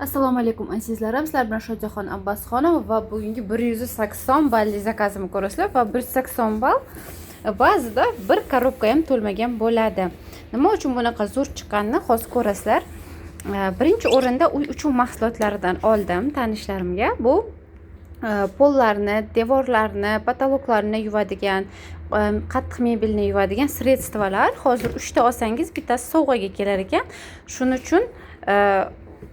Assalomu alaykum azizlarim, sizlar bilan Shojaxon Abbasxonova va bugungi 180 balli zakazimni ko'rasizlar va 180 ball ba'zida bir korobka ham to'lmagan bo'ladi. Nima uchun bunaqa zo'r chiqqanini hozir ko'rasizlar. Birinchi o'rinda uy uchun mahsulotlaridan oldim tanishlarimga. Bu pollarni, devorlarni, patoloklarni yuvadigan, qattiq mebelni yuvadigan sredstvalar. Hozir 3 ta olsangiz, bittasi sovg'aga kelar ekan. Shuning uchun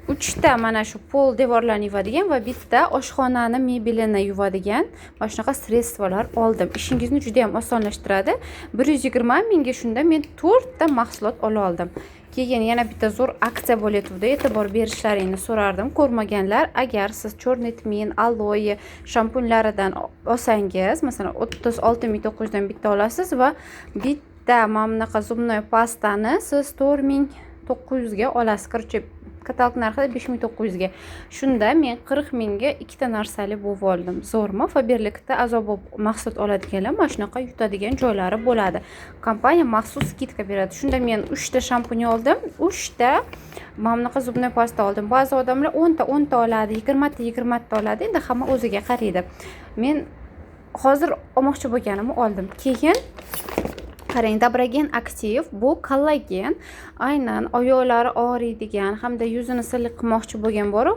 3 ta mana shu pol devorlarni yuvadigan va bitta oshxonani mebelini yuvadigan mana shunaqa sredstvalar oldim. Ishingizni juda ham osonlashtiradi. 120 mingga shunda men 4 ta mahsulot ola oldim. Keyin yana bitta zo'r aksiya bo'layotdi. E'tibor berishlaringni so'rardim. Ko'rmaganlar, agar siz chorniy tmin, aloe shampunlaridan olsangiz, masalan 36900 dan bitta olasiz va bitta mana bunaqa zubnoy pastani siz 4900 ga olasiz. Короче, katalog narxi 5900 ga. Shunda men 40 mingga ikkita narsali bo'lib oldim. Zo'rmi? Faberlikda azob mahsulot oladiganlar mana shunaqa yutadigan joylari bo'ladi. Kompaniya maxsus skidka beradi. Shunda men 3 ta shampun oldim, 3 ta mana bunaqa zubnoy pasta oldim. Ba'zi odamlar 10 ta oladi, 20 ta oladi. Endi hamma o'ziga qaraydi. Men hozir olmoqchi bo'lganimni oldim. Keyin qarang, Dabragen aktiv bu kollagen, aynan oyoqlari og'riydigan hamda yuzini silliq qilmoqchi bo'lgan boru,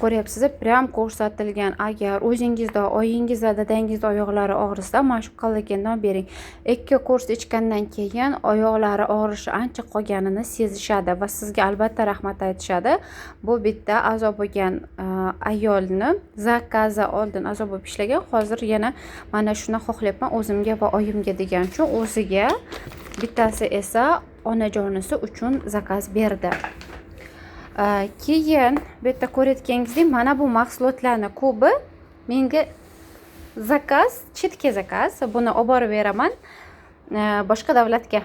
ko'ryapsiz, prям ko'rsatilgan. Agar o'zingizda, oyingizda, dadangizda oyoqlari og'risa, mana shu kollagendan bering. 2 kurs ichgandan keyin oyoqlari og'rishi ancha qolganini sezishadi va sizga albatta rahmat aytishadi. Bu bitta azob bo'lgan ayolni zakazi oldin azob bo'lib ishlagan, hozir yana mana shuni xohlayapman o'zimga va oyimga degan uchun o'ziga, bittasi esa onajonisi uchun zakaz berdi. Keyin bu yerda ko'rayotganingizdek, mana bu mahsulotlarning ko'pi menga zakaz, chetga zakaz. Buni olib borib beraman. Boshqa davlatga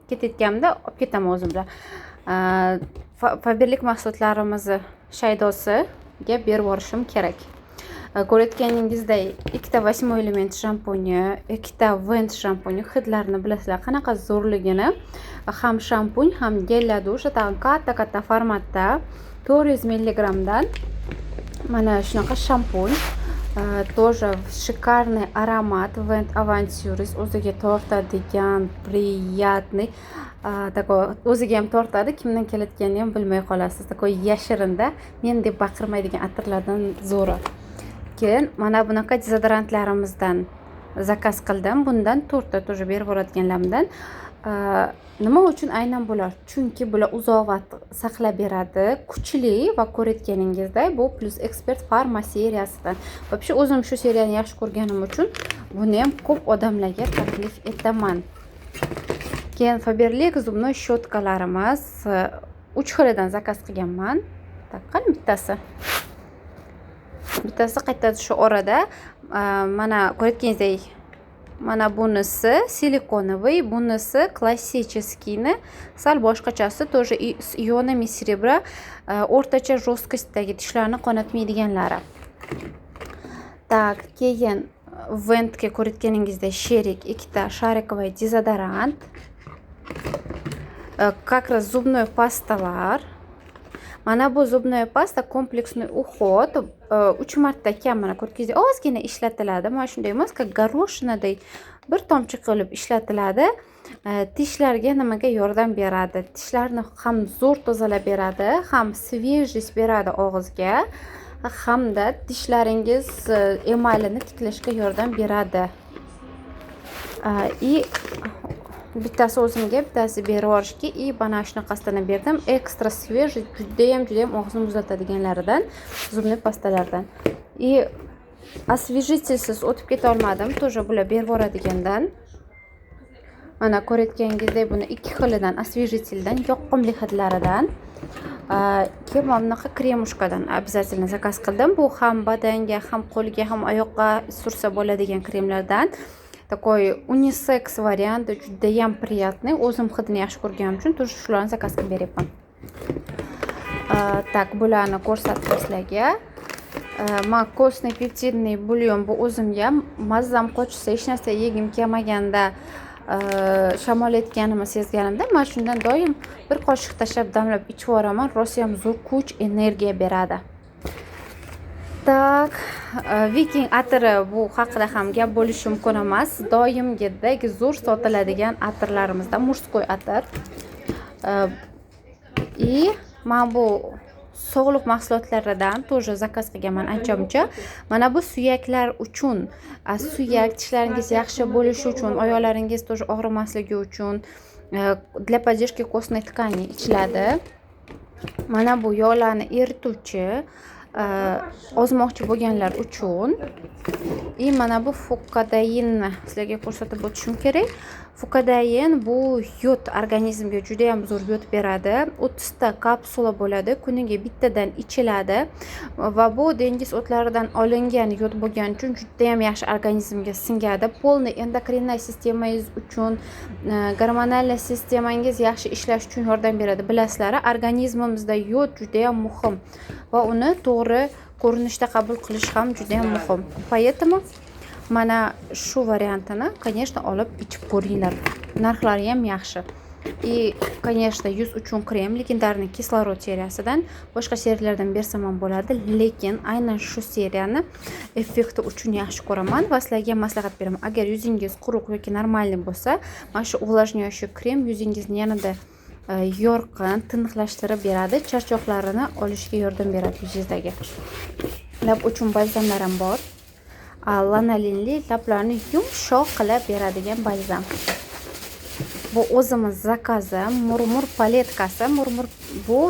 ketayotganimda olib ketaman o'zim bilan. Faberlik mahsulotlarimizni shaydosiga berib borishim kerak. Ko'rayotganingizdek, ikkita 8 element shampuni, ikkita vent shampuni, hidlarini bilasizlar qanaqa zo'rligini. Ham shampun, ham gel dush, katta formatda 400 mg dan mana shunaqa shampun. Тоже шикарный аромат Vent Aventuris, o'ziga tortadigan, приятный, такой o'ziga ham tortadi, kimdan kelayotganini ham bilmay qolasiz. Такой yashirinda, men deb baqirmaydigan atirlardan zo'ri. Keyin mana bunaqa dezodorantlarimizdan zakaz qildim. Bundan 4 ta тоже berib boradiganlarimdan. Nima uchun aynan bular? Chunki bular uzoq vaqt saqlab beradi, kuchli va ko'rayotganingizdek bu Plus Expert Pharma seriyasidan. Вообще o'zim shu seriyani yaxshi ko'rganim uchun buni ham ko'p odamlarga taklif etaman. Keyin Faberlik zubnoy щёткаlarimiz 3 xilidan zakaz qilganman. Taqqan bittasi. Bittasi qaytadi shu orada. Mana ko'rayotganingizdek, mana bunisi silikonoviy, bunisi klassическийni, sal boshqachasi тоже с ионами серебра, o'rtacha жесткостdagi tishlarni qonatmaydiganlari. Tak, keyin Ventga ko'rayotganingizdek sherik ikkita sharikovый dezodorant. Как раз zubnoy pastalar. Mana bu zubnoy pasta kompleksniy uhod 3 marta kam, mana ko'rganingizdek ozgina ishlatiladi. Mana shunday emas, garoshinaday bir tomchi qilib ishlatiladi. Tishlarga nimaga yordam beradi? Tishlarni ham zo'r tozalab beradi, ham svejist beradi og'izga, hamda tishlaringiz emalini tiklashga yordam beradi. Bittasi o'zimga, bittasi berib yuborishga, mana shunaqasidan berdim. Ekstra svejiy, juda ham og'izni muzlatadiganlaridan, zubnoy pastalardan. Освежительsiz o'tib keta olmadim. Тоже bular berib yuboradigandan. Mana ko'rayotganingizdek, buni 2 xilidan, освежительdan, yoqimli hidlaridan. Keyin mana bunaqa kremushkadan обязательно zakaz qildim. Bu ham badanga, ham qo'lga, ham oyoqqa sursa bo'ladigan kremlardan. Такой unisex variant, juda ham приятный. O'zim hidini yaxshi ko'rganim uchun тоже shularni zakaz qilib beryapman. Tak, bularni ko'rsatdim sizlarga. Kostniy peptidniy bulyon, bu o'zimga mazzam qochsa, hech narsa yegim kelmaganda shamol etganimni sezganimda men shundan doim bir qoshiq tashlab damlab ichib yuboraman. Rosa ham zo'r kuch, energiya beradi. Tak, Viking atiri bu haqida ham gap bo'lishi mumkin emas. Doimgidek zo'r sotiladigan atirlarimizdan murskoy atir. Men bu sog'liq mahsulotlaridan тоже zakaz qilganman ancha-muncha. Mana bu suyaklar uchun, suyak tishlaringiz yaxshi bo'lishi uchun, oyoqlaringiz тоже og'rimasligi uchun для поддержки костной ткани ichiladi. Mana bu yog'larni erituvchi, ozmoqchi bo'lganlar uchun. Mana bu fukadainni sizlarga ko'rsatib o'tishim kerak. Fukadain bu yod, organizmga juda ham zo'r yod beradi. 30 ta kapsula bo'ladi, kuniga bittadan ichiladi va bu dengiz o'tlaridan olingan yod bo'lgani uchun juda ham yaxshi organizmga singadi. Polniy endokrinniy sistemangiz uchun, gormonal sistemangiz yaxshi ishlash uchun yordam beradi. Bilasizlar, organizmimizda yod juda ham muhim va uni to'g'ri ko'rinishda qabul qilish ham juda ham muhim. Поэтому mana shu variantini, конечно, olib ichib ko'ringlar. Narxlari ham yaxshi. Конечно, yuz uchun krem, legendarniy kislorod seriyasidan boshqa seriyalardan bersam ham bo'ladi, lekin aynan shu seriyani effekti uchun yaxshi ko'raman va sizlarga maslahat beraman. Agar yuzingiz quruq yoki normalniy bo'lsa, mana shu увлажняющий krem yuzingizni yanada yorqin, tiniqlashtirib beradi, charchoqlarini olishga yordam beradi yuzingizdagi. Lab uchun balzamlar ham bor. Lanalinli lablarni yumshoq qilib beradigan balzam. Bu o'zimiz zakazi, murmur paletkasi. Murmur bu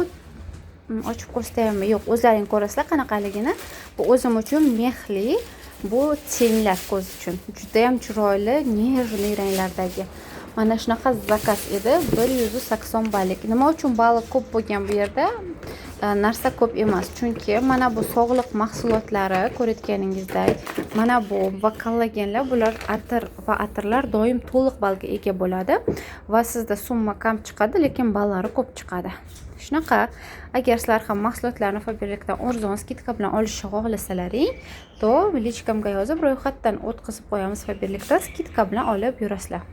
ochib ko'rsataymi? Yo'q, o'zlaring ko'rasizlar qanaqaligini. Bu o'zim uchun mexli, bu tenglar ko'z uchun. Juda ham chiroyli, nejniy ranglardagi. Mana shunaqa zakaz edi, 180 ballik. Nima uchun baliq ko'p bo'lgan bu yerda? Narsa ko'p emas, chunki mana bu sog'liq mahsulotlari ko'rayotganingizdek, mana bu va kollagenlar, bular atir va atirlar doim to'liq balga ega bo'ladi va sizda summa kam chiqadi, lekin ballari ko'p chiqadi. Shunaqa, agar sizlar ham mahsulotlarni Faberlikdan arzon skidka bilan olishni xohlasalaring, to lichkamga yozib ro'yxatdan o'tkazib qo'yamiz. Faberlikdan skidka bilan olib yurasizlar.